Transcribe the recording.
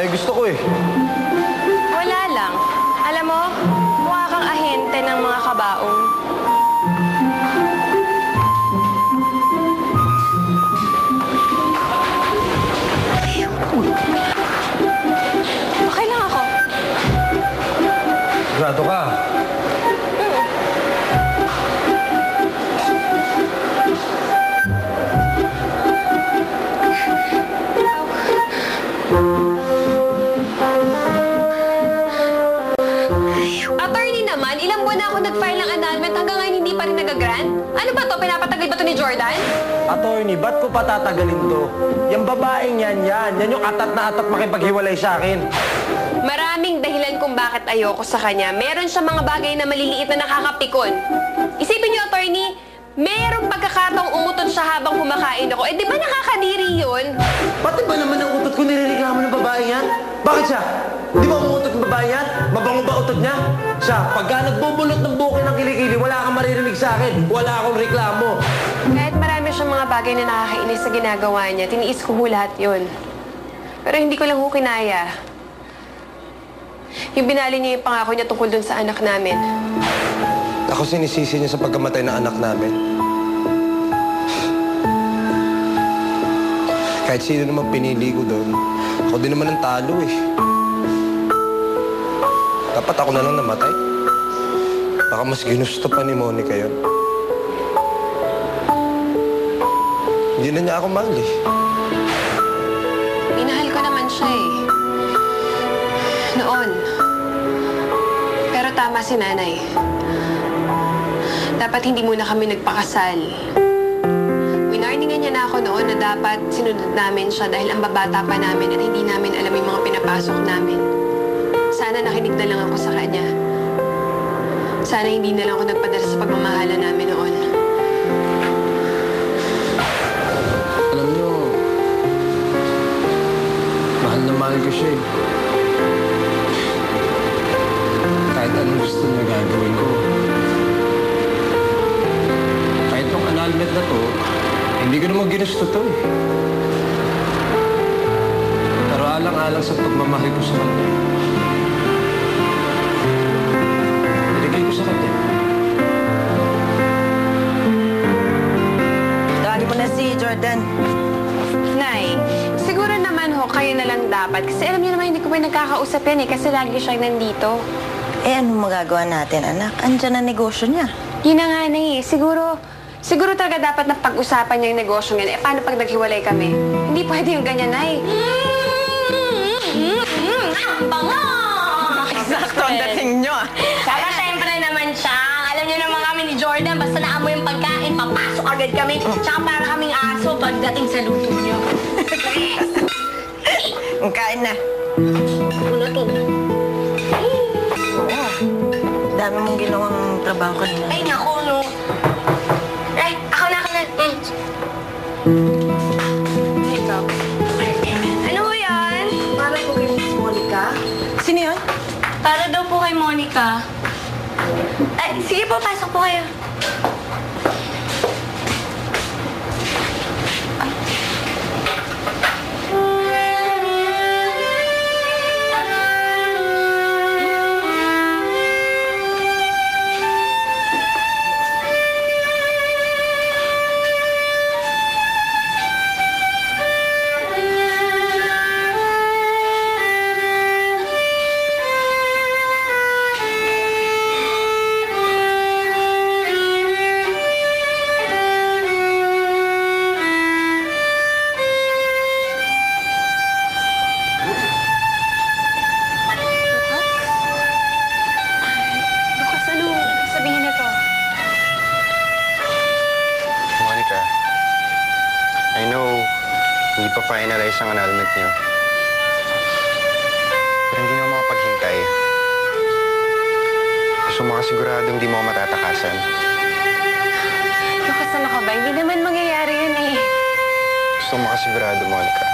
nga yung gusto ko eh. Wala lang. Alam mo, mukha kang ahente ng mga kabaong. Okay lang ako. Sigurado ka. Attorney naman, ilang buwan na ako nag-file ng annulment hanggang ngayon hindi pa rin nag-grant? Ano ba to? Pinapatagal ba to ni Jordan? Attorney, ba't ko patatagalin to? Yung babaeng yan. Yan yung atat na atat makipaghiwalay sa akin. Maraming dahilan kung bakit ayoko sa kanya. Meron siya mga bagay na maliliit na nakakapikon. Isipin niyo, attorney, merong pagkakataong umutot siya habang kumakain ako. Eh, di ba nakakadiri yun? Pati ba naman ang utot ko nirereklamo ng babae yan? Bakit siya? Di ba umutot ng babae yan? Mabango ba utot niya? Siya, pagka nagbubulot ng buko ng kilikili, wala kang maririnig sa akin. Wala akong reklamo. Kahit marami siyang mga bagay na nakakainis sa ginagawa niya, tiniis ko ho lahat yun. Pero hindi ko lang ho kinaya. Yung binali niya yung pangako niya tungkol dun sa anak namin. Ako sinisisi niya sa pagkamatay ng anak namin. Kahit sino naman pinili ko doon, ako din naman ang talo eh. Dapat ako na lang namatay. Baka mas ginusto pa ni Monica yun. Hindi na niya ako mahal eh. Minahal ko naman siya eh. Noon. Pero tama si nanay. Dapat hindi muna kami nagpakasal. Winarningan niya na ako noon na dapat sinunod namin siya dahil ang babata pa namin at hindi namin alam yung mga pinapasok namin. Sana nakinig na lang ako sa kanya. Sana hindi na lang ako nagpadala sa pagmamahala namin noon. Alam niyo, mahal na mahal ko siya eh. Kahit anong gusto niya gagawin ko. Kahit nung annulment na to, hindi ko naman ginusto to eh. Pero alang-alang sa pagmamahal ko sa kanya. Binigay ko sa kanya. Dali mo na si Jordan. Nay, siguro naman ho, kayo na lang dapat. Kasi alam niyo naman, hindi ko pa nagkakausap yan eh. Kasi lagi siya nandito. Eh, anong magagawa natin, anak? Andyan ang negosyo niya. Yun na nga, Nay. Siguro talaga dapat na pag-usapan niya yung negosyo yan. Eh, paano pag naghiwalay kami? Hindi pwede yung ganyan, Nay. Ang bango! Eksakto ang dating niyo, ah. Saka siyempre naman siya. Alam niyo naman kami ni Jordan, basta naamoy yung pagkain, papasok agad kami. Tsaka para kaming aso pagdating sa luto niyo. Ang kain na. Ano to? Oo. Dami mong ginawang trabaho kanina. Ay, naku, no. Ay, ako na. Ikaw. Ano ho yan? Para po kay Miss Monica. Sino yun? Para daw po kay Monica. Ay, sige po, pasok po kayo. Bukas, ano sabihin na to? Monica, I know hindi pa finalize ang annulment niyo. Pero hindi na ako makapaghintay. Gusto mo kasiguradong hindi mo ako matatakasan. Bukas, ano ka ba? Hindi naman mangyayari yun eh. Gusto mo makasigurado, Monica.